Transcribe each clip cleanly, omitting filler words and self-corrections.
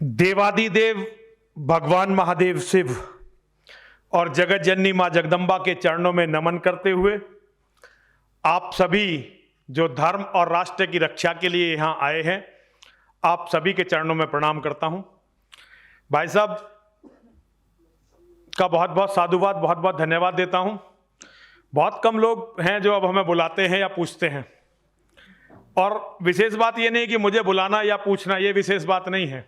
देवादिदेव भगवान महादेव शिव और जगत जननी मां जगदम्बा के चरणों में नमन करते हुए आप सभी जो धर्म और राष्ट्र की रक्षा के लिए यहां आए हैं, आप सभी के चरणों में प्रणाम करता हूं। भाई साहब का बहुत बहुत साधुवाद, बहुत बहुत धन्यवाद देता हूं। बहुत कम लोग हैं जो अब हमें बुलाते हैं या पूछते हैं, और विशेष बात यह नहीं कि मुझे बुलाना या पूछना, यह विशेष बात नहीं है।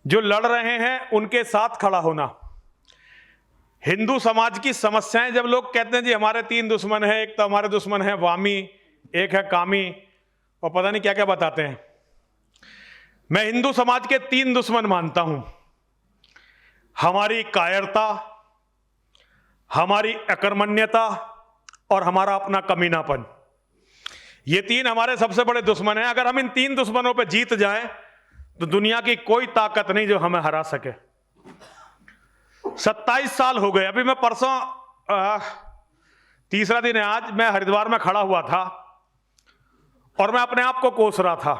जो लड़ रहे हैं उनके साथ खड़ा होना। हिंदू समाज की समस्याएं, जब लोग कहते हैं जी हमारे तीन दुश्मन हैं, एक तो हमारे दुश्मन है वामी, एक है कामी, और पता नहीं क्या क्या बताते हैं। मैं हिंदू समाज के तीन दुश्मन मानता हूं: हमारी कायरता, हमारी अकर्मण्यता और हमारा अपना कमीनापन। ये तीन हमारे सबसे बड़े दुश्मन हैं। अगर हम इन तीन दुश्मनों पर जीत जाएं तो दुनिया की कोई ताकत नहीं जो हमें हरा सके। 27 साल हो गए। अभी मैं परसों तीसरा दिन है आज, मैं हरिद्वार में खड़ा हुआ था और मैं अपने आप को कोस रहा था।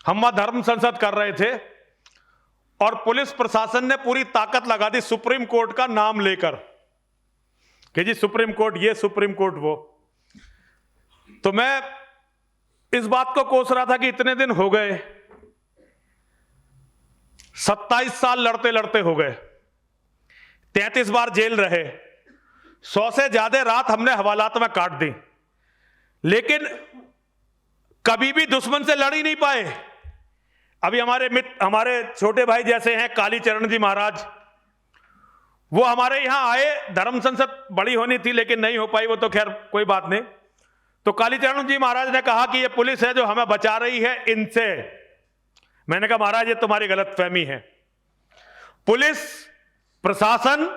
हम वहां धर्म संसद कर रहे थे और पुलिस प्रशासन ने पूरी ताकत लगा दी सुप्रीम कोर्ट का नाम लेकर कि जी सुप्रीम कोर्ट ये, सुप्रीम कोर्ट वो। तो मैं इस बात को कोस रहा था कि इतने दिन हो गए, 27 साल लड़ते लड़ते हो गए, 33 बार जेल रहे, 100 से ज्यादा रात हमने हवालात में काट दी, लेकिन कभी भी दुश्मन से लड़ ही नहीं पाए। अभी हमारे मित्र, हमारे छोटे भाई जैसे हैं कालीचरण जी महाराज, वो हमारे यहां आए। धर्म संसद बड़ी होनी थी लेकिन नहीं हो पाई, वो तो खैर कोई बात नहीं। तो कालीचरण जी महाराज ने कहा कि ये पुलिस है जो हमें बचा रही है इनसे। मैंने कहा महाराज ये तुम्हारी गलतफहमी है। पुलिस प्रशासन,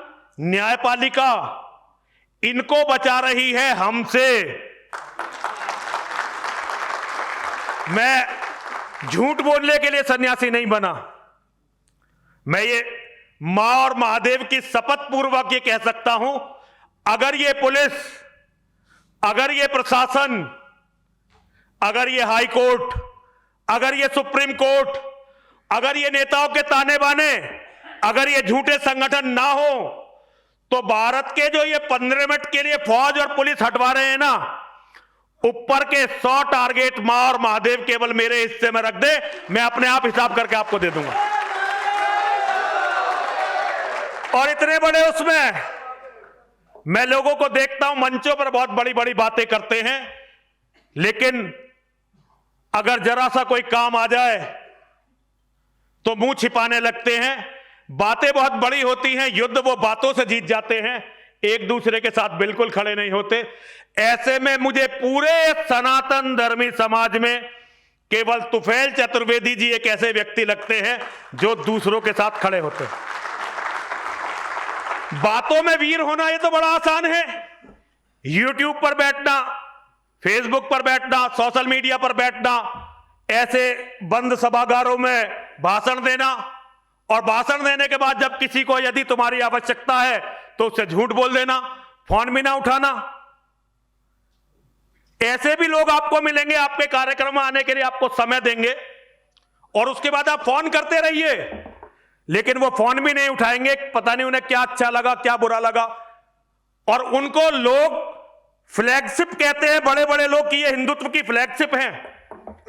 न्यायपालिका इनको बचा रही है हमसे। मैं झूठ बोलने के लिए सन्यासी नहीं बना। मैं ये मां और महादेव की शपथ पूर्वक ये कह सकता हूं, अगर ये पुलिस, अगर ये प्रशासन, अगर ये हाई कोर्ट, अगर ये सुप्रीम कोर्ट, अगर ये नेताओं के ताने बाने, अगर ये झूठे संगठन ना हो तो भारत के जो ये 15 मिनट के लिए फौज और पुलिस हटवा रहे हैं ना, ऊपर के 100 टारगेट मां और महादेव केवल मेरे हिस्से में रख दे, मैं अपने आप हिसाब करके आपको दे दूंगा। और इतने बड़े उसमें मैं लोगों को देखता हूं मंचों पर बहुत बड़ी बड़ी बातें करते हैं, लेकिन अगर जरा सा कोई काम आ जाए तो मुंह छिपाने लगते हैं। बातें बहुत बड़ी होती हैं, युद्ध वो बातों से जीत जाते हैं, एक दूसरे के साथ बिल्कुल खड़े नहीं होते। ऐसे में मुझे पूरे सनातन धर्मी समाज में केवल तुफैल चतुर्वेदी जी एक ऐसे व्यक्ति लगते हैं जो दूसरों के साथ खड़े होते हैं। बातों में वीर होना ये तो बड़ा आसान है। यूट्यूब पर बैठना, फेसबुक पर बैठना, सोशल मीडिया पर बैठना, ऐसे बंद सभागारों में भाषण देना, और भाषण देने के बाद जब किसी को यदि तुम्हारी आवश्यकता है तो उससे झूठ बोल देना, फोन भी ना उठाना। ऐसे भी लोग आपको मिलेंगे, आपके कार्यक्रम में आने के लिए आपको समय देंगे और उसके बाद आप फोन करते रहिए, लेकिन वो फोन भी नहीं उठाएंगे। पता नहीं उन्हें क्या अच्छा लगा, क्या बुरा लगा। और उनको लोग फ्लैगशिप कहते हैं, बड़े बड़े लोग, कि ये हिंदुत्व की फ्लैगशिप हैं।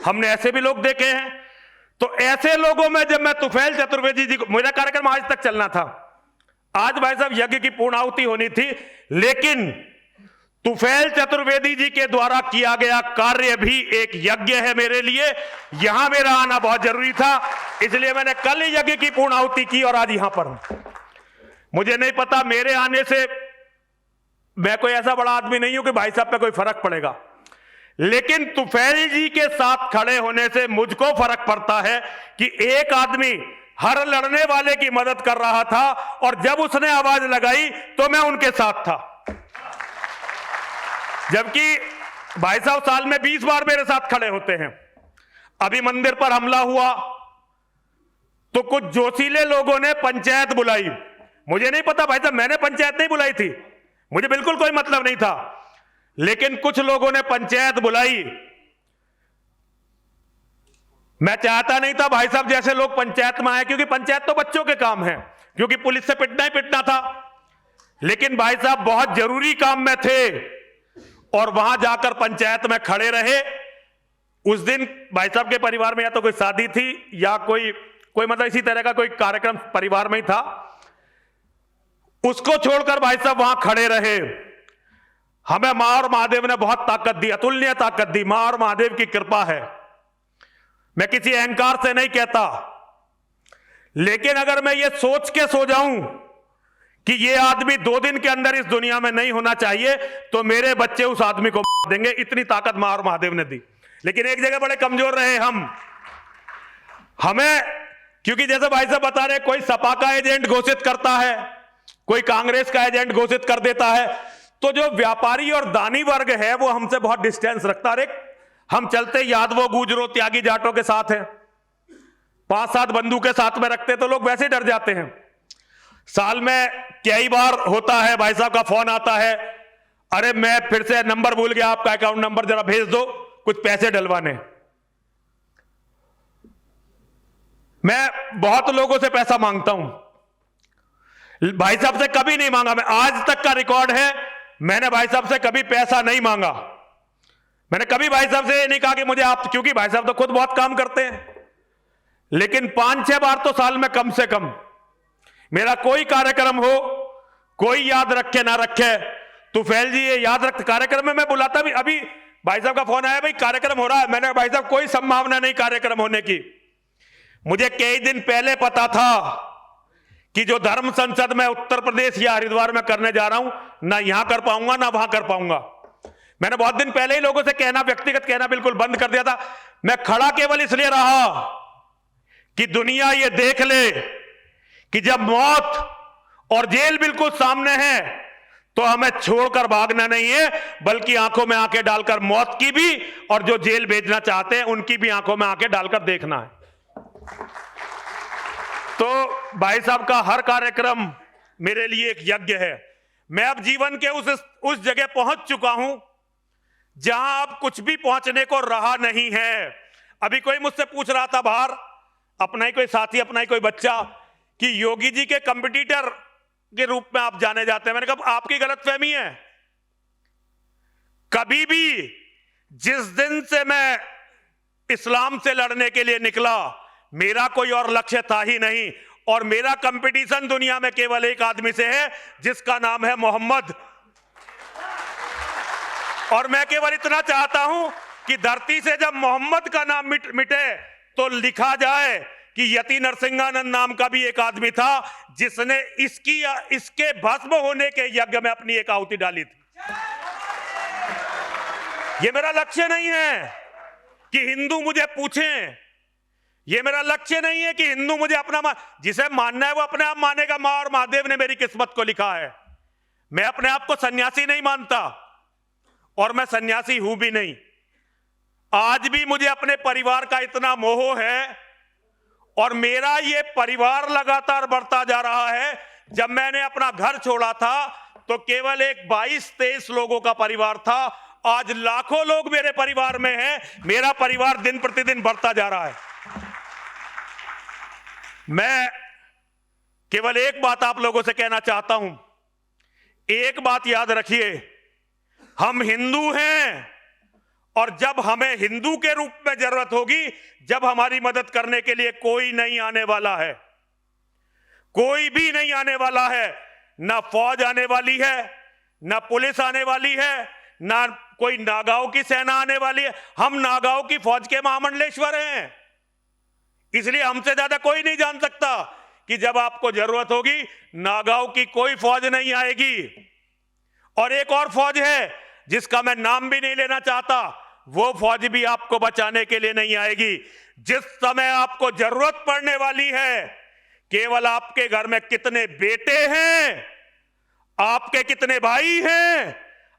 हमने ऐसे भी लोग देखे हैं। तो ऐसे लोगों में जब मैं तुफैल चतुर्वेदी जी को, मेरा कार्यक्रम आज तक चलना था, आज भाई साहब यज्ञ की पूर्णाहुति होनी थी, लेकिन तुफैल चतुर्वेदी जी के द्वारा किया गया कार्य भी एक यज्ञ है मेरे लिए। यहां मेरा आना बहुत जरूरी था, इसलिए मैंने कल यज्ञ की पूर्णाहुति की और आज यहां पर हूं। मुझे नहीं पता मेरे आने से, मैं कोई ऐसा बड़ा आदमी नहीं हूं कि भाई साहब पे कोई फर्क पड़ेगा, लेकिन तुफैल जी के साथ खड़े होने से मुझको फर्क पड़ता है कि एक आदमी हर लड़ने वाले की मदद कर रहा था और जब उसने आवाज लगाई तो मैं उनके साथ था। जबकि भाई साहब साल में 20 बार मेरे साथ खड़े होते हैं। अभी मंदिर पर हमला हुआ तो कुछ जोशीले लोगों ने पंचायत बुलाई। मुझे नहीं पता भाई साहब, मैंने पंचायत नहीं बुलाई थी, मुझे बिल्कुल कोई मतलब नहीं था, लेकिन कुछ लोगों ने पंचायत बुलाई। मैं चाहता नहीं था भाई साहब जैसे लोग पंचायत में आए, क्योंकि पंचायत तो बच्चों के काम है, क्योंकि पुलिस से पिटना ही पिटना था। लेकिन भाई साहब बहुत जरूरी काम में थे और वहां जाकर पंचायत में खड़े रहे। उस दिन भाई साहब के परिवार में या तो कोई शादी थी या कोई मतलब इसी तरह का कोई कार्यक्रम परिवार में ही था, उसको छोड़कर भाई साहब वहां खड़े रहे। हमें मां और महादेव ने बहुत ताकत दी, अतुलनीय ताकत दी। मां और महादेव की कृपा है, मैं किसी अहंकार से नहीं कहता। लेकिन अगर मैं ये सोच के सो जाऊं कि ये आदमी 2 दिन के अंदर इस दुनिया में नहीं होना चाहिए, तो मेरे बच्चे उस आदमी को मार देंगे। इतनी ताकत मां और महादेव ने दी। लेकिन एक जगह बड़े कमजोर रहे हमें, क्योंकि जैसे भाई साहब बता रहे, कोई सपा का एजेंट घोषित करता है, कोई कांग्रेस का एजेंट घोषित कर देता है, तो जो व्यापारी और दानी वर्ग है वो हमसे बहुत डिस्टेंस रखता है। हम चलते यादवों, गुजरों, त्यागी, जाटों के साथ हैं, 5-7 बंदूकें साथ में रखते तो लोग वैसे डर जाते हैं। साल में कई बार होता है भाई साहब का फोन आता है, अरे मैं फिर से नंबर भूल गया, आपका अकाउंट नंबर जरा भेज दो, कुछ पैसे डलवाने। मैं बहुत लोगों से पैसा मांगता हूं, भाई साहब से कभी नहीं मांगा। मैं आज तक का रिकॉर्ड है, मैंने भाई साहब से कभी पैसा नहीं मांगा। मैंने कभी भाई साहब से नहीं कहा कि मुझे आप, क्योंकि भाई साहब तो खुद बहुत काम करते हैं। लेकिन 5-6 बार तो साल में कम से कम मेरा कोई कार्यक्रम हो, कोई याद रखे ना रखे, तुफैल जी ये याद रख, कार्यक्रम में मैं बुलाता भी। अभी भाई साहब का फोन आया, भाई कार्यक्रम हो रहा है। मैंने भाई साहब कोई संभावना नहीं कार्यक्रम होने की। मुझे कई दिन पहले पता था कि जो धर्म संसद में उत्तर प्रदेश या हरिद्वार में करने जा रहा हूं, ना यहां कर पाऊंगा ना वहां कर पाऊंगा। मैंने बहुत दिन पहले ही लोगों से कहना, व्यक्तिगत कहना बिल्कुल बंद कर दिया था। मैं खड़ा केवल इसलिए रहा कि दुनिया ये देख ले कि जब मौत और जेल बिल्कुल सामने है तो हमें छोड़कर भागना नहीं है, बल्कि आंखों में आंखें डालकर मौत की भी और जो जेल भेजना चाहते हैं उनकी भी आंखों में आंखें डालकर देखना है। तो भाई साहब का हर कार्यक्रम मेरे लिए एक यज्ञ है। मैं अब जीवन के उस जगह पहुंच चुका हूं जहां अब कुछ भी पहुंचने को रहा नहीं है। अभी कोई मुझसे पूछ रहा था बाहर, अपना ही कोई साथी, अपना ही कोई बच्चा, कि योगी जी के कंपटीटर के रूप में आप जाने जाते हैं। मैंने कहा आपकी गलतफहमी है। कभी भी जिस दिन से मैं इस्लाम से लड़ने के लिए निकला, मेरा कोई और लक्ष्य था ही नहीं। और मेरा कंपटीशन दुनिया में केवल एक आदमी से है, जिसका नाम है मोहम्मद। और मैं केवल इतना चाहता हूं कि धरती से जब मोहम्मद का नाम मिटे तो लिखा जाए कि यति नरसिंहानंद नाम का भी एक आदमी था जिसने इसके भस्म होने के यज्ञ में अपनी एक आहुति डाली थी। ये मेरा लक्ष्य नहीं है कि हिंदू मुझे पूछें, ये मेरा लक्ष्य नहीं है कि हिंदू मुझे अपना जिसे मानना है वो अपने आप मानेगा। मां और महादेव ने मेरी किस्मत को लिखा है। मैं अपने आप को सन्यासी नहीं मानता और मैं सन्यासी हूं भी नहीं। आज भी मुझे अपने परिवार का इतना मोह है और मेरा ये परिवार लगातार बढ़ता जा रहा है। जब मैंने अपना घर छोड़ा था तो केवल एक 22-23 लोगों का परिवार था, आज लाखों लोग मेरे परिवार में हैं। मेरा परिवार दिन प्रतिदिन बढ़ता जा रहा है। मैं केवल एक बात आप लोगों से कहना चाहता हूं, एक बात याद रखिए, हम हिंदू हैं और जब हमें हिंदू के रूप में जरूरत होगी, जब हमारी मदद करने के लिए कोई नहीं आने वाला है, कोई भी नहीं आने वाला है। ना फौज आने वाली है, ना पुलिस आने वाली है, ना कोई नागाओं की सेना आने वाली है। हम नागाओं की फौज के महामंडलेश्वर हैं, इसलिए हमसे ज्यादा कोई नहीं जान सकता कि जब आपको जरूरत होगी नागाओं की कोई फौज नहीं आएगी। और एक और फौज है जिसका मैं नाम भी नहीं लेना चाहता, वो फौज भी आपको बचाने के लिए नहीं आएगी। जिस समय आपको जरूरत पड़ने वाली है, केवल आपके घर में कितने बेटे हैं, आपके कितने भाई हैं,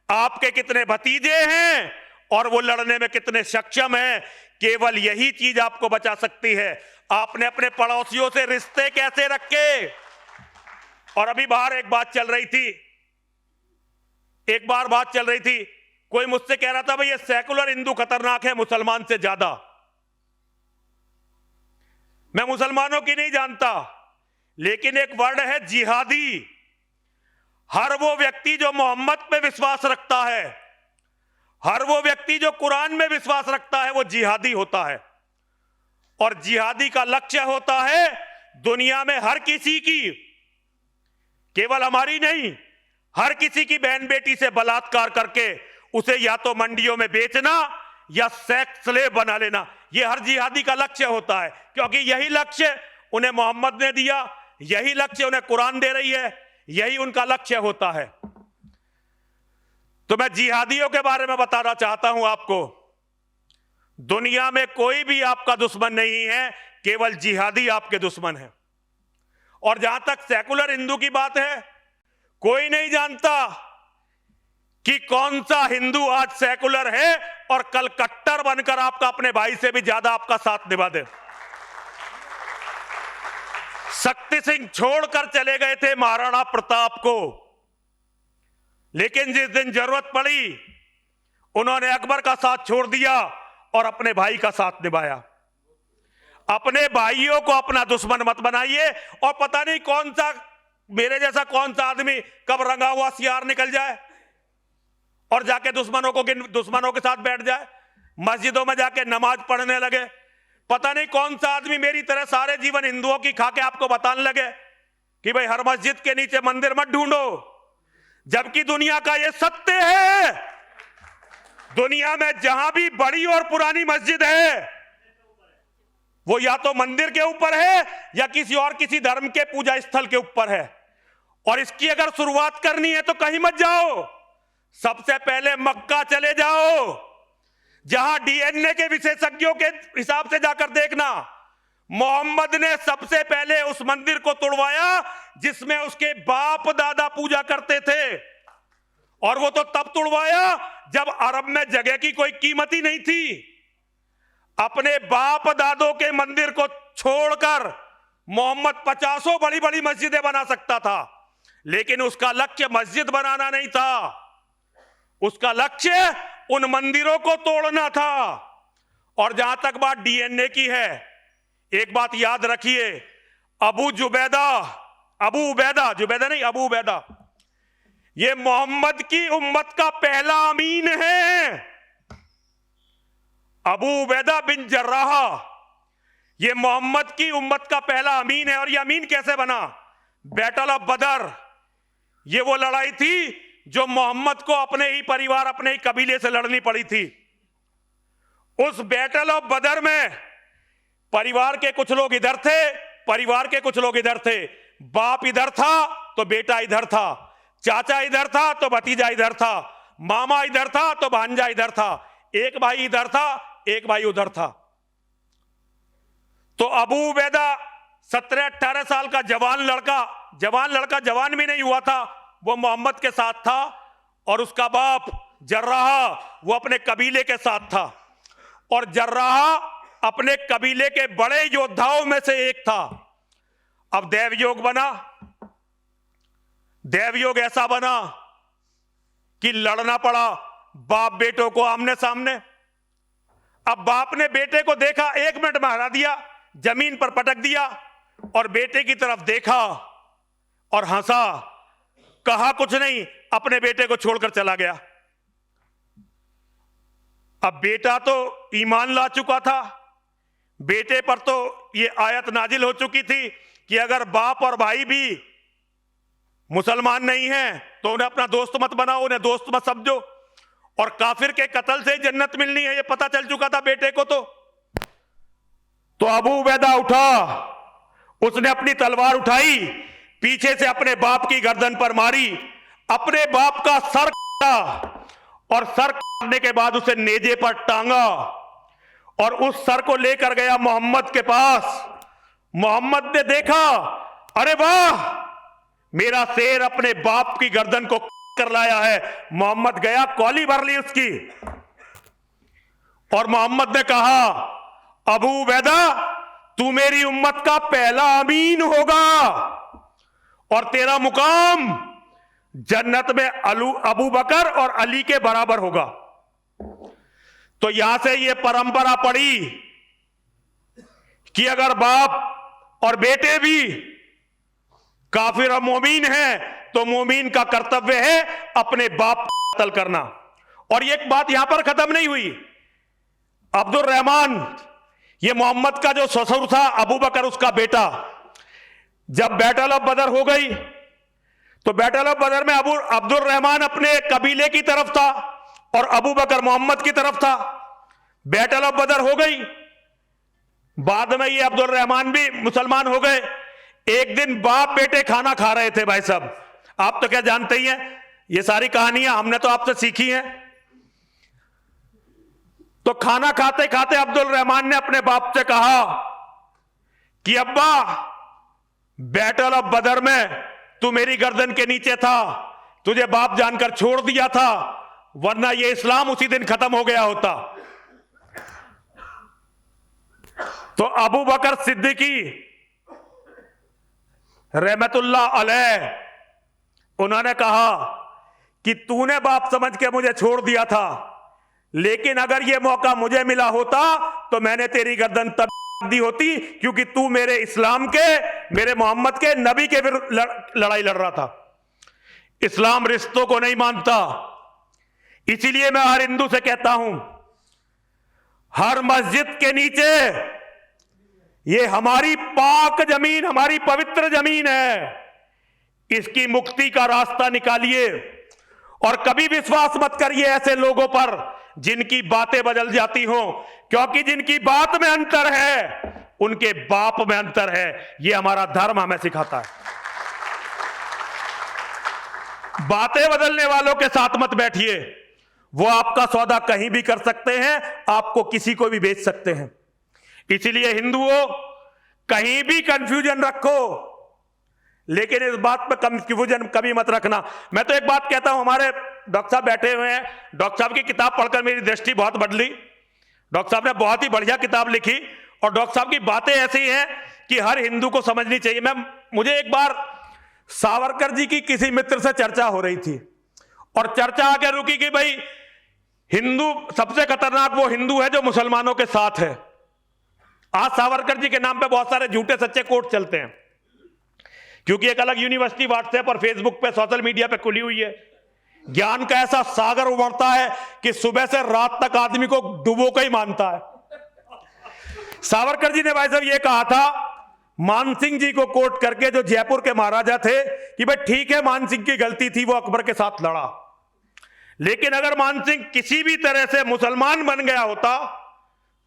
आपके कितने भतीजे हैं और वो लड़ने में कितने सक्षम हैं, केवल यही चीज आपको बचा सकती है। आपने अपने पड़ोसियों से रिश्ते कैसे रखे। और अभी बाहर एक बात चल रही थी, कोई मुझसे कह रहा था भाई ये सेकुलर हिंदू खतरनाक है मुसलमान से ज्यादा। मैं मुसलमानों की नहीं जानता, लेकिन एक वर्ड है जिहादी। हर वो व्यक्ति जो मोहम्मद पे विश्वास रखता है, हर वो व्यक्ति जो कुरान में विश्वास रखता है, वो जिहादी होता है। और जिहादी का लक्ष्य होता है दुनिया में हर किसी की, केवल हमारी नहीं, हर किसी की बहन बेटी से बलात्कार करके उसे या तो मंडियों में बेचना या सेक्स स्लेव बना लेना। यह हर जिहादी का लक्ष्य होता है, क्योंकि यही लक्ष्य उन्हें मोहम्मद ने दिया, यही लक्ष्य उन्हें कुरान दे रही है, यही उनका लक्ष्य होता है। तो मैं जिहादियों के बारे में बताना चाहता हूं आपको, दुनिया में कोई भी आपका दुश्मन नहीं है, केवल जिहादी आपके दुश्मन है। और जहां तक सेकुलर हिंदू की बात है, कोई नहीं जानता कि कौन सा हिंदू आज सेकुलर है और कल कट्टर बनकर आपका अपने भाई से भी ज्यादा आपका साथ निभा दे। शक्ति सिंह छोड़कर चले गए थे महाराणा प्रताप को, लेकिन जिस दिन जरूरत पड़ी उन्होंने अकबर का साथ छोड़ दिया और अपने भाई का साथ निभाया। अपने भाइयों को अपना दुश्मन मत बनाइए। और पता नहीं कौन सा, मेरे जैसा कौन सा आदमी कब रंगा हुआ सियार निकल जाए और जाके दुश्मनों के साथ बैठ जाए, मस्जिदों में जाके नमाज पढ़ने लगे। पता नहीं कौन सा आदमी मेरी तरह सारे जीवन हिंदुओं की खा के आपको बताने लगे कि भाई हर मस्जिद के नीचे मंदिर मत ढूंढो, जबकि दुनिया का यह सत्य है। दुनिया में जहां भी बड़ी और पुरानी मस्जिद है, वो या तो मंदिर के ऊपर है या किसी धर्म के पूजा स्थल के ऊपर है। और इसकी अगर शुरुआत करनी है तो कहीं मत जाओ, सबसे पहले मक्का चले जाओ, जहां डीएनए के विशेषज्ञों के हिसाब से जाकर देखना, मोहम्मद ने सबसे पहले उस मंदिर को तोड़वाया जिसमें उसके बाप दादा पूजा करते थे। और वो तो तब तोड़वाया जब अरब में जगह की कोई कीमत ही नहीं थी। अपने बाप दादों के मंदिर को छोड़कर मोहम्मद 50 बड़ी बड़ी मस्जिदें बना सकता था, लेकिन उसका लक्ष्य मस्जिद बनाना नहीं था, उसका लक्ष्य उन मंदिरों को तोड़ना था। और जहां तक बात डीएनए की है, एक बात याद रखिए, अबू उबैदा ये मोहम्मद की उम्मत का पहला अमीन है। अबू उबैदा बिन जर्राह ये मोहम्मद की उम्मत का पहला अमीन है। और ये अमीन कैसे बना? बैटल ऑफ बदर, ये वो लड़ाई थी जो मोहम्मद को अपने ही परिवार, अपने ही कबीले से लड़नी पड़ी थी। उस बैटल ऑफ बदर में परिवार के कुछ लोग इधर थे, परिवार के कुछ लोग इधर थे। बाप इधर था तो बेटा इधर था, चाचा इधर था तो भतीजा इधर था, मामा इधर था तो भांजा इधर था, एक भाई इधर था एक भाई उधर था। तो अबू उबैदा 17-18 साल का जवान लड़का जवान भी नहीं हुआ था, वो मोहम्मद के साथ था। और उसका बाप जर्राह वो अपने कबीले के साथ था। और जर्राह अपने कबीले के बड़े योद्धाओं में से एक था। अब देवयोग ऐसा बना कि लड़ना पड़ा बाप बेटों को आमने सामने। अब बाप ने बेटे को देखा, 1 मिनट में हरा दिया, जमीन पर पटक दिया और बेटे की तरफ देखा और हंसा, कहा कुछ नहीं, अपने बेटे को छोड़कर चला गया। अब बेटा तो ईमान ला चुका था, बेटे पर तो ये आयत नाजिल हो चुकी थी कि अगर बाप और भाई भी मुसलमान नहीं है तो उन्हें अपना दोस्त मत बनाओ, उन्हें दोस्त मत समझो, और काफिर के कत्ल से जन्नत मिलनी है, ये पता चल चुका था बेटे को। तो अबू उबैदा उठा, उसने अपनी तलवार उठाई, पीछे से अपने बाप की गर्दन पर मारी, अपने बाप का सर काटा और सर काटने के बाद उसे नेजे पर टांगा और उस सर को लेकर गया मोहम्मद के पास। मोहम्मद ने देखा, अरे वाह, मेरा शेर अपने बाप की गर्दन को कर लाया है। मोहम्मद गया, कौली भर ली उसकी, और मोहम्मद ने कहा, अबू उबैदा तू मेरी उम्मत का पहला अमीन होगा और तेरा मुकाम जन्नत में अबू बकर और अली के बराबर होगा। तो यहां से यह परंपरा पड़ी कि अगर बाप और बेटे भी काफिर और मोमीन हैं तो मोमीन का कर्तव्य है अपने बाप को कत्ल करना। और ये एक बात यहां पर खत्म नहीं हुई। अब्दुल रहमान, ये मोहम्मद का जो ससुर था अबू बकर, उसका बेटा, जब बैटल ऑफ बदर हो गई तो बैटल ऑफ बदर में अब्दुल रहमान अपने कबीले की तरफ था और अबू बकर मोहम्मद की तरफ था। बैटल ऑफ बदर हो गई, बाद में ये अब्दुल रहमान भी मुसलमान हो गए। एक दिन बाप बेटे खाना खा रहे थे। भाई साहब, आप तो क्या जानते ही हैं, ये सारी कहानियां हमने तो आपसे सीखी हैं। तो खाना खाते खाते अब्दुल रहमान ने अपने बाप से कहा कि अब्बा, बैटल ऑफ बदर में तू मेरी गर्दन के नीचे था, तुझे बाप जानकर छोड़ दिया था, वरना ये इस्लाम उसी दिन खत्म हो गया होता। तो अबू बकर सिद्दीकी रहमतुल्लाह अलैह, उन्होंने कहा कि तूने बाप समझ के मुझे छोड़ दिया था, लेकिन अगर यह मौका मुझे मिला होता तो मैंने तेरी गर्दन तब दी होती, क्योंकि तू मेरे इस्लाम के, मेरे मोहम्मद के, नबी के विरुद्ध लड़ाई लड़ रहा था। इस्लाम रिश्तों को नहीं मानता। इसीलिए मैं हर हिंदू से कहता हूं, हर मस्जिद के नीचे ये हमारी पाक जमीन, हमारी पवित्र जमीन है, इसकी मुक्ति का रास्ता निकालिए। और कभी विश्वास मत करिए ऐसे लोगों पर जिनकी बातें बदल जाती हों, क्योंकि जिनकी बात में अंतर है उनके बाप में अंतर है। यह हमारा धर्म हमें सिखाता है। बातें बदलने वालों के साथ मत बैठिए, वो आपका सौदा कहीं भी कर सकते हैं, आपको किसी को भी बेच सकते हैं। इसीलिए हिंदुओं, कहीं भी कंफ्यूजन रखो, लेकिन इस बात पर कंफ्यूजन कभी मत रखना। मैं तो एक बात कहता हूं, हमारे डॉक्टर साहब बैठे हुए हैं, डॉक्टर साहब की किताब पढ़कर मेरी दृष्टि बहुत बदली। डॉक्टर साहब ने बहुत ही बढ़िया किताब लिखी और डॉक्टर साहब की बातें ऐसी हैं कि हर हिंदू को समझनी चाहिए। मुझे एक बार सावरकर जी की किसी मित्र से चर्चा हो रही थी और चर्चा आगे रुकी कि भाई हिंदू सबसे खतरनाक वो हिंदू है जो मुसलमानों के साथ है। आज सावरकर जी के नाम पे बहुत सारे झूठे सच्चे कोट चलते हैं, क्योंकि एक अलग यूनिवर्सिटी व्हाट्सएप और फेसबुक पे, सोशल मीडिया पे खुली हुई है। ज्ञान का ऐसा सागर उमड़ता है कि सुबह से रात तक आदमी को डुबो का ही मानता है। सावरकर जी ने भाई साहब ये कहा था मानसिंह जी को कोट करके, जो जयपुर के महाराजा थे, कि भाई ठीक है मानसिंह की गलती थी, वो अकबर के साथ लड़ा, लेकिन अगर मानसिंह किसी भी तरह से मुसलमान बन गया होता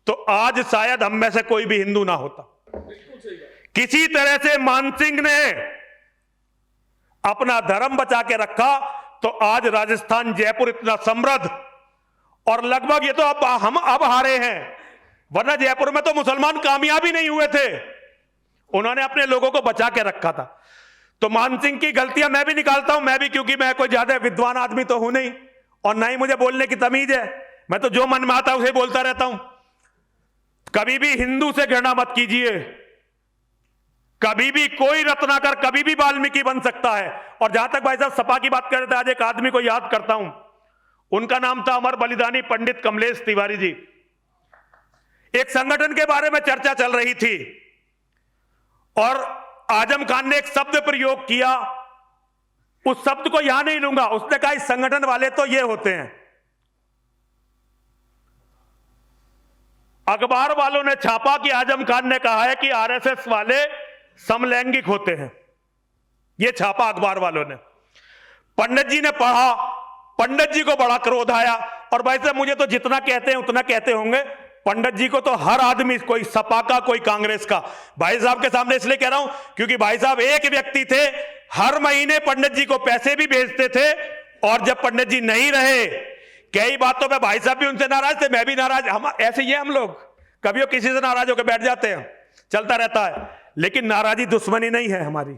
तो आज शायद हम में से कोई भी हिंदू ना होता। किसी तरह से मानसिंह ने अपना धर्म बचा के रखा तो आज राजस्थान, जयपुर इतना समृद्ध, और लगभग ये तो हम अब हारे हैं, वरना जयपुर में तो मुसलमान कामयाब ही नहीं हुए थे। उन्होंने अपने लोगों को बचा के रखा था। तो मानसिंह की गलतियां मैं भी निकालता हूं, मैं भी, क्योंकि मैं कोई ज्यादा विद्वान आदमी तो हूं नहीं और ना ही मुझे बोलने की तमीज है। मैं तो जो मन में आता है उसे बोलता रहता हूं। कभी भी हिंदू से घृणा मत कीजिए। कभी भी कोई रत्नाकर, कभी भी वाल्मीकि बन सकता है। और जहां तक भाई साहब सपा की बात कर रहे थे, आज एक आदमी को याद करता हूं, उनका नाम था अमर बलिदानी पंडित कमलेश तिवारी जी। एक संगठन के बारे में चर्चा चल रही थी और आजम खान ने एक शब्द प्रयोग किया, उस शब्द को यहां नहीं लूंगा। उसने कहा इस संगठन वाले तो ये होते हैं। अखबार वालों ने छापा कि आजम खान ने कहा है कि आरएसएस वाले समलैंगिक होते हैं। यह छापा अखबार वालों ने। पंडित जी ने पढ़ा, पंडित जी को बड़ा क्रोध आया। और भाई साहब मुझे तो जितना कहते हैं उतना कहते होंगे, पंडित जी को तो हर आदमी, कोई सपा का, कोई कांग्रेस का, भाई साहब के सामने इसलिए कह रहा हूं क्योंकि भाई साहब एक व्यक्ति थे, हर महीने पंडित जी को पैसे भी भेजते थे, और जब पंडित जी नहीं रहे, कई बातों पे भाई साहब भी उनसे नाराज थे, मैं भी नाराज। हम ऐसे ही है, हम लोग कभी वो किसी से नाराज होकर बैठ जाते हैं, चलता रहता है, लेकिन नाराजी दुश्मनी नहीं है हमारी।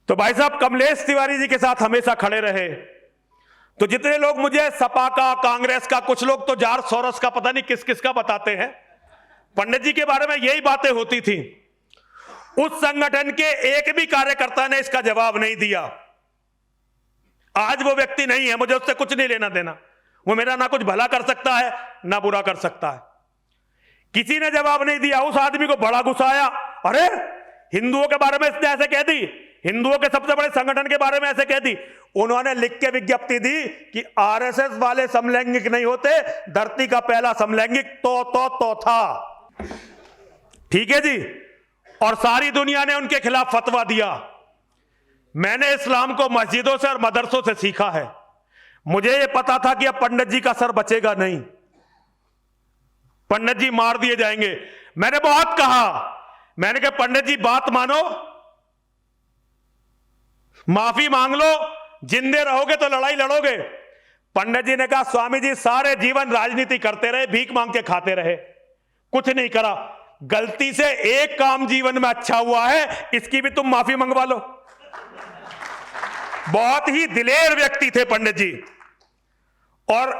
तो भाई साहब कमलेश तिवारी जी के साथ हमेशा खड़े रहे। तो जितने लोग मुझे सपा का, कांग्रेस का, कुछ लोग तो जार सोरस का, पता नहीं किस किस का बताते हैं, पंडित जी के बारे में यही बातें होती थी। उस संगठन के एक भी कार्यकर्ता ने इसका जवाब नहीं दिया। आज वो व्यक्ति नहीं है, मुझे उससे कुछ नहीं लेना देना। वो मेरा ना कुछ भला कर सकता है ना बुरा कर सकता है। किसी ने जवाब नहीं दिया। उस आदमी को बड़ा गुस्सा आया, अरे हिंदुओं के बारे में इसने ऐसे कह दी, हिंदुओं के सबसे बड़े संगठन के बारे में ऐसे कह दी। उन्होंने लिख के विज्ञप्ति दी कि आरएसएस वाले समलैंगिक नहीं होते, धरती का पहला समलैंगिक तो था। ठीक है जी। और सारी दुनिया ने उनके खिलाफ फतवा दिया। मैंने इस्लाम को मस्जिदों से और मदरसों से सीखा है। मुझे यह पता था कि अब पंडित जी का सर बचेगा नहीं, पंडित जी मार दिए जाएंगे। मैंने बहुत कहा, मैंने कहा पंडित जी बात मानो, माफी मांग लो, जिंदे रहोगे तो लड़ाई लड़ोगे। पंडित जी ने कहा स्वामी जी सारे जीवन राजनीति करते रहे, भीख मांग के खाते रहे, कुछ नहीं करा, गलती से एक काम जीवन में अच्छा हुआ है, इसकी भी तुम माफी मंगवा लो। बहुत ही दिलेर व्यक्ति थे पंडित जी। और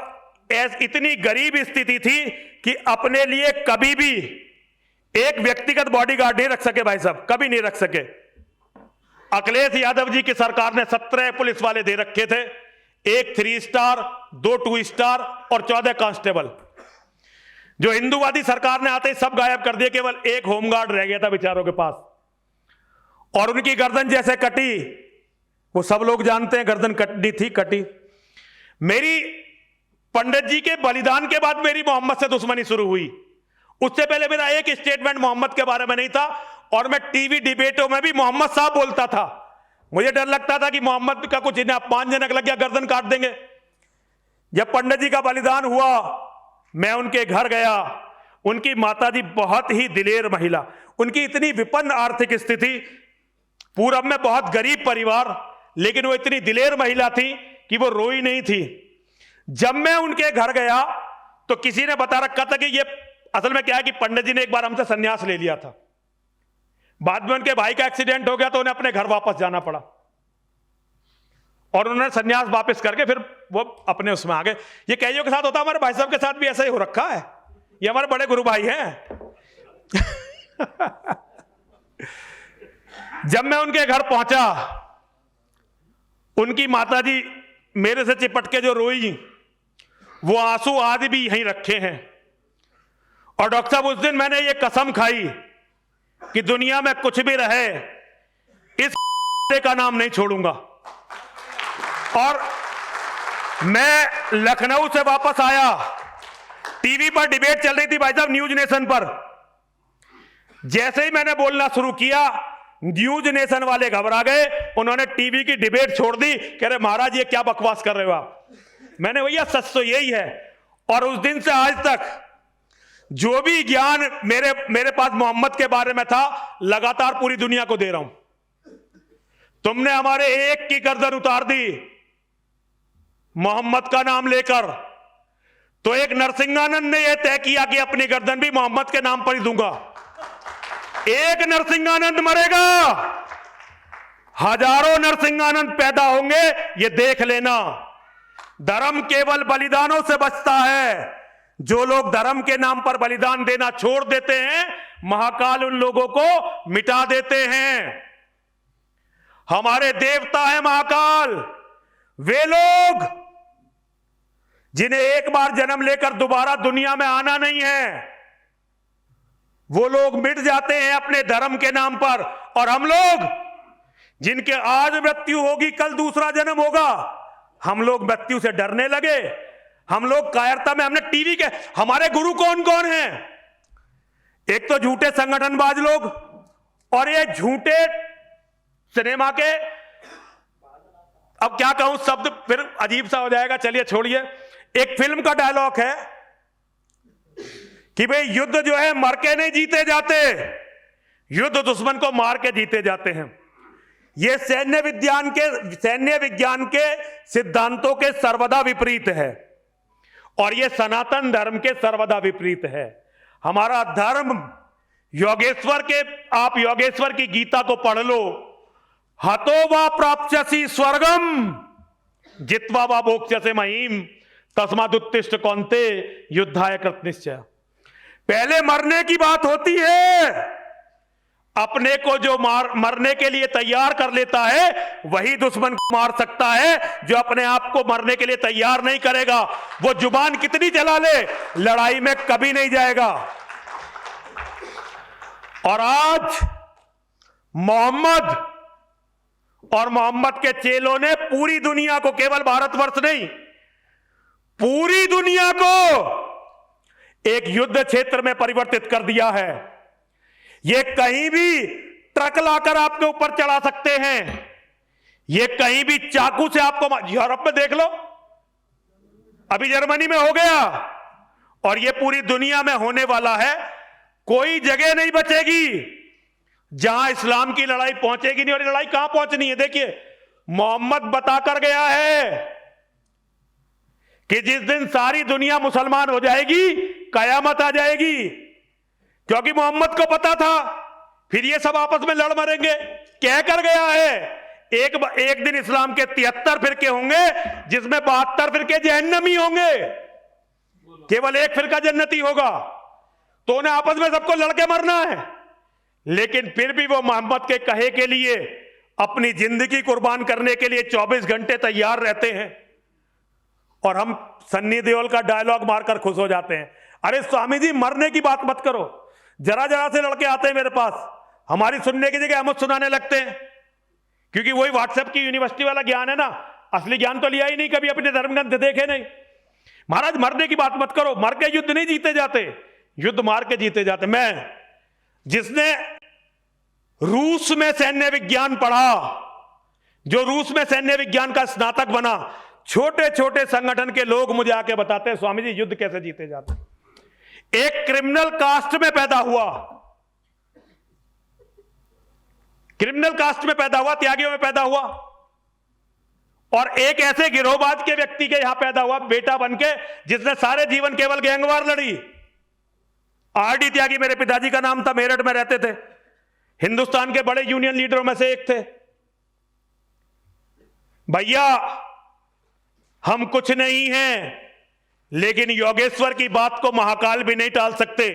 इतनी गरीब स्थिति थी कि अपने लिए कभी भी एक व्यक्तिगत बॉडीगार्ड नहीं रख सके भाई साहब, कभी नहीं रख सके। अखिलेश यादव जी की सरकार ने 17 पुलिस वाले दे रखे थे, 1 3 स्टार, 2 2 स्टार और 14 कांस्टेबल। जो हिंदूवादी सरकार ने आते ही सब गायब कर दिए, केवल 1 होमगार्ड रह गया था बेचारों के पास। और उनकी गर्दन जैसे कटी, वो सब लोग जानते हैं, गर्दन कटनी थी, कटी। मेरी पंडित जी के बलिदान के बाद मेरी मोहम्मद से दुश्मनी शुरू हुई। उससे पहले मेरा एक स्टेटमेंट मोहम्मद के बारे में नहीं था, और मैं टीवी डिबेटों में भी मोहम्मद साहब बोलता था। मुझे डर लगता था कि मोहम्मद का कुछ इन्हें अपमानजनक लग गया, गर्दन काट देंगे। जब पंडित जी का बलिदान हुआ, मैं उनके घर गया। उनकी माताजी बहुत ही दिलेर महिला, उनकी इतनी विपन्न आर्थिक स्थिति, पूरब में बहुत गरीब परिवार, लेकिन वो इतनी दिलेर महिला थी कि वो रोई नहीं थी। जब मैं उनके घर गया तो किसी ने बता रखा था कि ये असल में क्या है कि पंडित जी ने एक बार हमसे संन्यास ले लिया था। बाद में उनके भाई का एक्सीडेंट हो गया तो उन्हें अपने घर वापस जाना पड़ा, और उन्होंने संन्यास वापस करके फिर वो अपने उसमें आ गए। ये कईयों के साथ होता, हमारे भाई साहब के साथ भी ऐसा ही हो रखा है। ये हमारे बड़े गुरु भाई हैं। जब मैं उनके घर पहुंचा, उनकी माताजी मेरे से चिपट के जो रोई, वो आंसू आज भी यहीं रखे हैं। और डॉक्टर साहब उस दिन मैंने ये कसम खाई कि दुनिया में कुछ भी रहे, इस का नाम नहीं छोड़ूंगा। और मैं लखनऊ से वापस आया, टीवी पर डिबेट चल रही थी भाई साहब, न्यूज नेशन पर। जैसे ही मैंने बोलना शुरू किया, न्यूज नेशन वाले घबरा गए, उन्होंने टीवी की डिबेट छोड़ दी, कह रहे महाराज ये क्या बकवास कर रहे हो आप। मैंने भैया सच तो यही है। और उस दिन से आज तक जो भी ज्ञान मेरे पास मोहम्मद के बारे में था, लगातार पूरी दुनिया को दे रहा हूं। तुमने हमारे एक की गर्दन उतार दी मोहम्मद का नाम लेकर, तो एक नरसिंहानंद ने यह तय किया कि अपनी गर्दन भी मोहम्मद के नाम पर ही दूंगा। एक नरसिंहानंद मरेगा, हजारों नरसिंहानंद पैदा होंगे, ये देख लेना। धर्म केवल बलिदानों से बचता है। जो लोग धर्म के नाम पर बलिदान देना छोड़ देते हैं, महाकाल उन लोगों को मिटा देते हैं। हमारे देवता है महाकाल, वे लोग जिन्हें एक बार जन्म लेकर दोबारा दुनिया में आना नहीं है। वो लोग मिट जाते हैं अपने धर्म के नाम पर, और हम लोग जिनके आज मृत्यु होगी कल दूसरा जन्म होगा, हम लोग मृत्यु से डरने लगे। हम लोग कायरता में, हमने टीवी के, हमारे गुरु कौन कौन हैं? एक तो झूठे संगठनबाज लोग, और ये झूठे सिनेमा के, अब क्या कहूं शब्द फिर अजीब सा हो जाएगा, चलिए छोड़िए। एक फिल्म का डायलॉग है कि भाई युद्ध जो है मर के नहीं जीते जाते, युद्ध दुश्मन को मार के जीते जाते हैं। यह सैन्य विज्ञान के सिद्धांतों के सर्वदा विपरीत है, और यह सनातन धर्म के सर्वदा विपरीत है। हमारा धर्म योगेश्वर के, आप योगेश्वर की गीता को पढ़ लो, हतो वा प्राप्स्यसि स्वर्गम जित्वा वा भोक्ष्यसे महीम तस्मादुत्तिष्ठ कौन्ते युद्धाय कृतनिश्चय। पहले मरने की बात होती है। अपने को जो मरने के लिए तैयार कर लेता है, वही दुश्मन को मार सकता है। जो अपने आप को मरने के लिए तैयार नहीं करेगा, वो जुबान कितनी चला ले, लड़ाई में कभी नहीं जाएगा। और आज मोहम्मद और मोहम्मद के चेलों ने पूरी दुनिया को, केवल भारतवर्ष नहीं, पूरी दुनिया को एक युद्ध क्षेत्र में परिवर्तित कर दिया है। ये कहीं भी ट्रक लाकर आपके ऊपर चढ़ा सकते हैं, ये कहीं भी चाकू से आपको, यूरोप में देख लो, अभी जर्मनी में हो गया, और ये पूरी दुनिया में होने वाला है। कोई जगह नहीं बचेगी जहां इस्लाम की लड़ाई पहुंचेगी नहीं। और ये लड़ाई कहां पहुंचनी है? देखिए, मोहम्मद बताकर गया है कि जिस दिन सारी दुनिया मुसलमान हो जाएगी, कयामत आ जाएगी, क्योंकि मोहम्मद को पता था फिर ये सब आपस में लड़ मरेंगे। कह कर गया है एक दिन इस्लाम के 73 फिरके होंगे, जिसमें 72 फिरके जहन्नमी होंगे, केवल एक फिरका जन्नती होगा। तो उन्हें आपस में सबको लड़के मरना है। लेकिन फिर भी वो मोहम्मद के कहे के लिए अपनी जिंदगी कुर्बान करने के लिए 24 घंटे तैयार रहते हैं। और हम सन्नी देओल का डायलॉग मारकर खुश हो जाते हैं। अरे स्वामी जी, मरने की बात मत करो। जरा जरा से लड़के आते हैं मेरे पास, हमारी सुनने की जगह हम सुनाने लगते हैं, क्योंकि वही व्हाट्सएप की यूनिवर्सिटी वाला ज्ञान है ना। असली ज्ञान तो लिया ही नहीं, कभी अपने धर्मग्रंथ देखे नहीं। महाराज, मरने की बात मत करो। मर के युद्ध नहीं जीते जाते, युद्ध मार के जीते जाते। मैं, जिसने रूस में सैन्य विज्ञान पढ़ा, जो रूस में सैन्य विज्ञान का स्नातक बना, छोटे छोटे संगठन के लोग मुझे आके बताते हैं, स्वामी जी युद्ध कैसे जीते जाते। एक क्रिमिनल कास्ट में पैदा हुआ, क्रिमिनल कास्ट में पैदा हुआ, त्यागियों में पैदा हुआ, और एक ऐसे गिरोहबाज के व्यक्ति के यहां पैदा हुआ बेटा बनके, जिसने सारे जीवन केवल गैंगवार लड़ी। आरडी त्यागी मेरे पिताजी का नाम था, मेरठ में रहते थे, हिंदुस्तान के बड़े यूनियन लीडरों में से एक थे। भैया, हम कुछ नहीं हैं, लेकिन योगेश्वर की बात को महाकाल भी नहीं टाल सकते,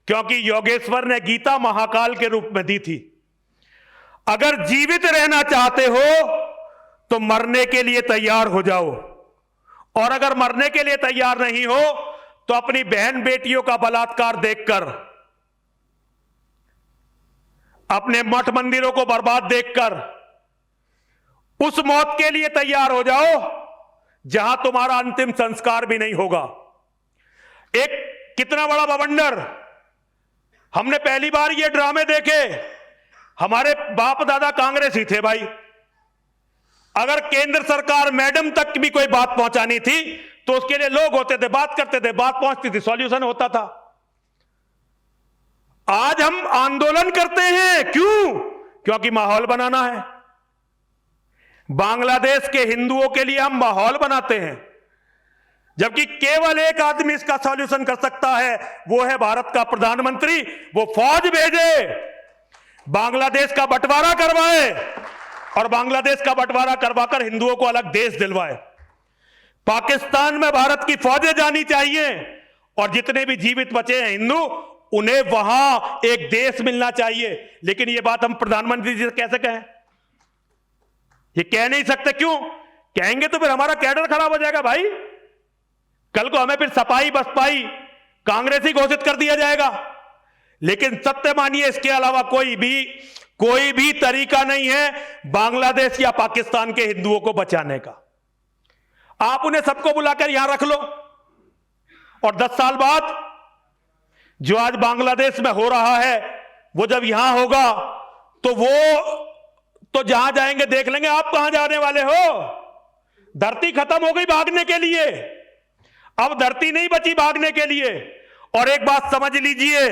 क्योंकि योगेश्वर ने गीता महाकाल के रूप में दी थी। अगर जीवित रहना चाहते हो तो मरने के लिए तैयार हो जाओ, और अगर मरने के लिए तैयार नहीं हो तो अपनी बहन बेटियों का बलात्कार देखकर, अपने मठ मंदिरों को बर्बाद देखकर उस मौत के लिए तैयार हो जाओ जहां तुम्हारा अंतिम संस्कार भी नहीं होगा। एक कितना बड़ा बवंडर, हमने पहली बार ये ड्रामे देखे। हमारे बाप दादा कांग्रेस ही थे भाई। अगर केंद्र सरकार मैडम तक भी कोई बात पहुंचानी थी तो उसके लिए लोग होते थे, बात करते थे, बात पहुंचती थी, सॉल्यूशन होता था। आज हम आंदोलन करते हैं, क्यों? क्योंकि माहौल बनाना है। बांग्लादेश के हिंदुओं के लिए हम माहौल बनाते हैं, जबकि केवल एक आदमी इसका सॉल्यूशन कर सकता है, वो है भारत का प्रधानमंत्री। वो फौज भेजे, बांग्लादेश का बंटवारा करवाए, और बांग्लादेश का बंटवारा करवाकर हिंदुओं को अलग देश दिलवाए। पाकिस्तान में भारत की फौजें जानी चाहिए, और जितने भी जीवित बचे हैं हिंदू, उन्हें वहां एक देश मिलना चाहिए। लेकिन यह बात हम प्रधानमंत्री जी से कैसे कहें? ये कह नहीं सकते। क्यों कहेंगे? तो फिर हमारा कैडर खराब हो जाएगा भाई। कल को हमें फिर सपाई बसपाई कांग्रेसी घोषित कर दिया जाएगा। लेकिन सत्य मानिए, इसके अलावा कोई भी तरीका नहीं है बांग्लादेश या पाकिस्तान के हिंदुओं को बचाने का। आप उन्हें सबको बुलाकर यहां रख लो, और 10 साल बाद जो आज बांग्लादेश में हो रहा है, वो जब यहां होगा तो वो तो जहां जाएंगे देख लेंगे। आप कहां जाने वाले हो? धरती खत्म हो गई भागने के लिए, अब धरती नहीं बची भागने के लिए। और एक बात समझ लीजिए,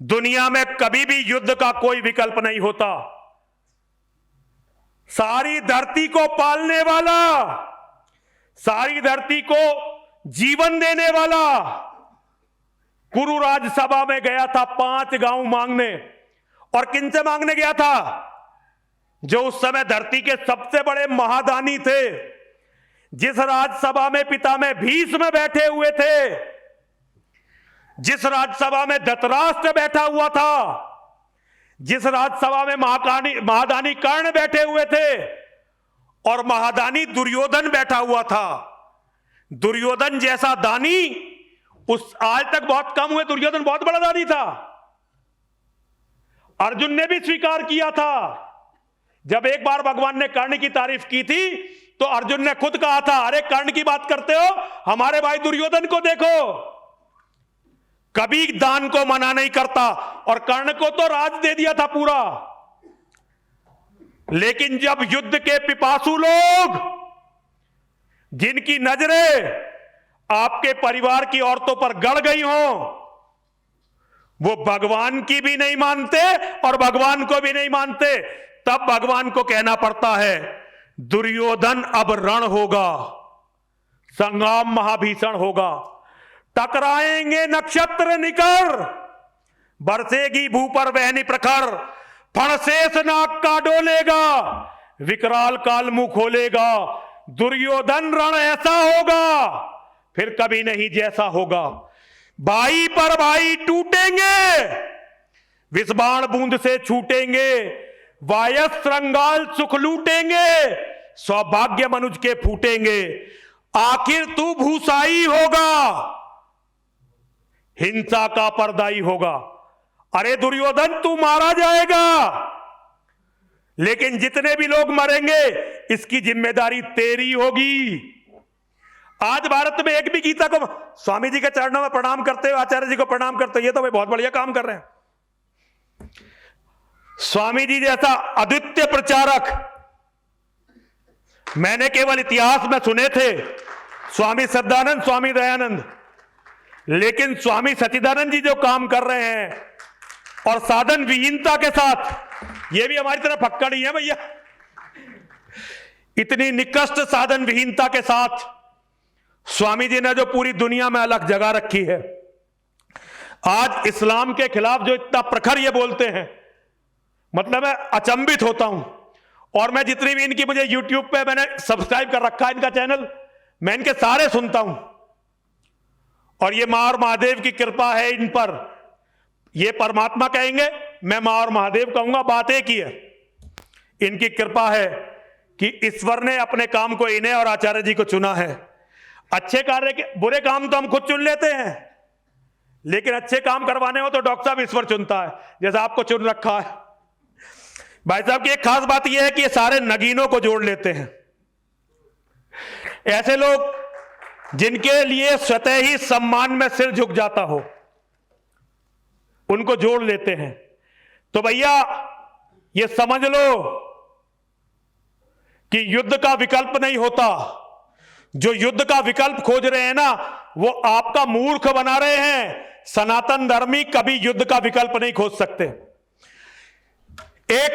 दुनिया में कभी भी युद्ध का कोई विकल्प नहीं होता। सारी धरती को पालने वाला, सारी धरती को जीवन देने वाला कुरु राज्यसभा में गया था 5 गांव मांगने। और किनसे मांगने गया था? जो उस समय धरती के सबसे बड़े महादानी थे, जिस राज्यसभा में पिता में भीष्म बैठे हुए थे, जिस राज्यसभा में धृतराष्ट्र बैठा हुआ था, जिस राज्यसभा में महादानी कर्ण बैठे हुए थे, और महादानी दुर्योधन बैठा हुआ था। दुर्योधन जैसा दानी उस आज तक बहुत कम हुए। दुर्योधन बहुत बड़ा दानी था। अर्जुन ने भी स्वीकार किया था। जब एक बार भगवान ने कर्ण की तारीफ की थी तो अर्जुन ने खुद कहा था, अरे कर्ण की बात करते हो, हमारे भाई दुर्योधन को देखो, कभी दान को मना नहीं करता, और कर्ण को तो राज दे दिया था पूरा। लेकिन जब युद्ध के पिपासु लोग, जिनकी नजरें आपके परिवार की औरतों पर गड़ गई हों, वो भगवान की भी नहीं मानते और भगवान को भी नहीं मानते, तब भगवान को कहना पड़ता है, दुर्योधन अब रण होगा, संग्राम महाभीषण होगा, टकराएंगे नक्षत्र निकर, बरसेगी भू पर वहनी प्रखर, फणशेष नाग का डोलेगा, विकराल काल मुंह खोलेगा, दुर्योधन रण ऐसा होगा फिर कभी नहीं जैसा होगा। भाई पर भाई टूटेंगे, विषबाण बूंद से छूटेंगे, वायस श्रृंगाल सुख लूटेंगे, सौभाग्य मनुज के फूटेंगे, आखिर तू भूसाई होगा, हिंसा का परदाई होगा। अरे दुर्योधन तू मारा जाएगा, लेकिन जितने भी लोग मरेंगे इसकी जिम्मेदारी तेरी होगी। आज भारत में एक भी गीता को, स्वामी जी के चरणों में प्रणाम करते हो, आचार्य जी को प्रणाम करते हो, ये तो भाई बहुत बढ़िया काम कर रहे हैं। स्वामी जी जैसा अद्वितीय प्रचारक मैंने केवल इतिहास में सुने थे, स्वामी सच्चिदानंद, स्वामी दयानंद, लेकिन स्वामी सच्चिदानंद जी जो काम कर रहे हैं और साधन विहीनता के साथ, ये भी हमारी तरह फक्कड़ ही है भैया, इतनी निकृष्ट साधन विहीनता के साथ स्वामी जी ने जो पूरी दुनिया में अलग जगह रखी है। आज इस्लाम के खिलाफ जो इतना प्रखर ये बोलते हैं, मतलब मैं अचंभित होता हूं। और मैं जितनी भी इनकी, मुझे यूट्यूब पे मैंने सब्सक्राइब कर रखा है इनका चैनल, मैं इनके सारे सुनता हूं, और ये मां और महादेव की कृपा है इन पर। ये परमात्मा कहेंगे, मैं मां और महादेव कहूंगा, बात एक ही है। इनकी कृपा है कि ईश्वर ने अपने काम को इन्हें और आचार्य जी को चुना है। अच्छे कार्य के, बुरे काम तो हम खुद चुन लेते हैं, लेकिन अच्छे काम करवाने हो तो डॉक्टर साहब ईश्वर चुनता है, जैसा आपको चुन रखा है। भाई साहब की एक खास बात यह है कि ये सारे नगीनों को जोड़ लेते हैं। ऐसे लोग जिनके लिए स्वतः ही सम्मान में सिर झुक जाता हो, उनको जोड़ लेते हैं। तो भैया ये समझ लो कि युद्ध का विकल्प नहीं होता। जो युद्ध का विकल्प खोज रहे हैं ना, वो आपका मूर्ख बना रहे हैं। सनातन धर्मी कभी युद्ध का विकल्प नहीं खोज सकते। एक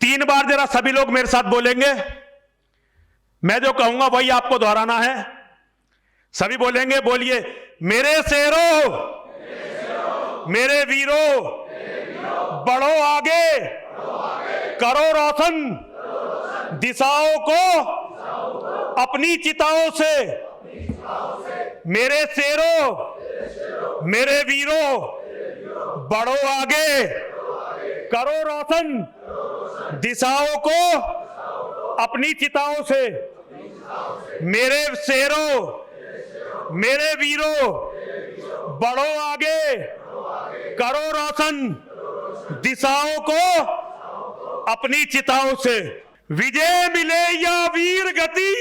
3 बार जरा सभी लोग मेरे साथ बोलेंगे, मैं जो कहूंगा वही आपको दोहराना है। सभी बोलेंगे, बोलिए, मेरे शेरों, मेरे वीरों, बढ़ो आगे, करो रोशन दिशाओं को अपनी चिताओं से। मेरे शेरों, मेरे वीरों, बढ़ो आगे, करो रोशन दिशाओं को अपनी चिताओं से। मेरे शेरों, मेरे वीरों, बढ़ो आगे, करो रोशन दिशाओं को अपनी चिताओं से। विजय मिले या वीर गति,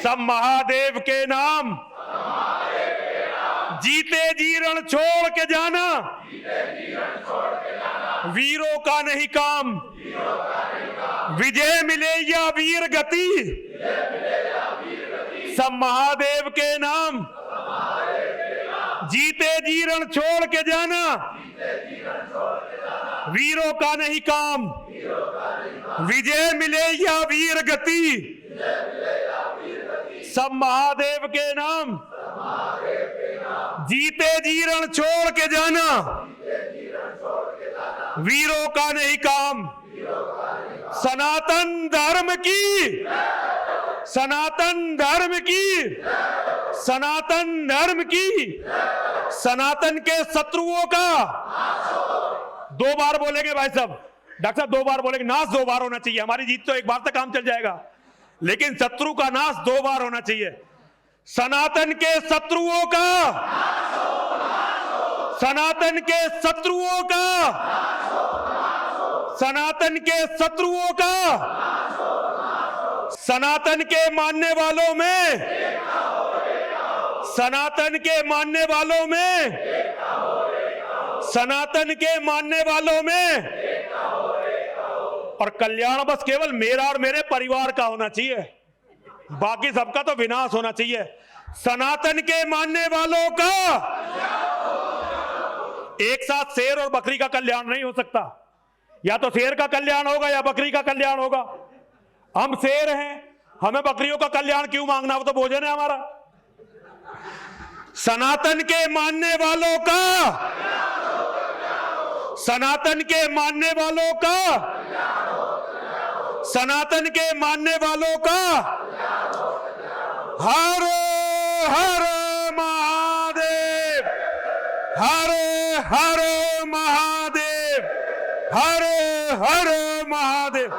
सब महादेव के नाम, जीते जी रण छोड़ के जाना, वीरों का नहीं काम। विजय मिले या वीर गति, सब महादेव के नाम, जीते जी रण छोड़ के जाना, वीरों का नहीं काम। विजय मिले या वीर गति, सब महादेव के नाम, जीते जी रण छोड़ के जाना, वीरों का नहीं काम। सनातन धर्म की, सनातन धर्म की, सनातन धर्म की, सनातन के शत्रुओं का 2 बार बोलेंगे भाई साहब, डॉक्टर साहब 2 बार बोलेंगे, नाश 2 बार होना चाहिए। हमारी जीत तो 1 बार तक काम चल जाएगा, लेकिन शत्रु का नाश 2 बार होना चाहिए। सनातन के शत्रुओं का, सनातन के शत्रुओं का, सनातन के शत्रुओं का, सनातन के मानने वालों में, सनातन के मानने वालों में, सनातन के मानने वालों में। और कल्याण बस केवल मेरा और मेरे परिवार का होना चाहिए, बाकी सबका तो विनाश होना चाहिए। सनातन के मानने वालों का एक साथ शेर और बकरी का कल्याण नहीं हो सकता। या तो शेर का कल्याण होगा या बकरी का कल्याण होगा। हम शेर हैं, हमें बकरियों का कल्याण क्यों मांगना, वो तो भोजन है हमारा। सनातन के मानने वालों का, सनातन के मानने वालों का, सनातन के मानने वालों का हर हर महादेव, हर हर महादेव, हर हर महादेव।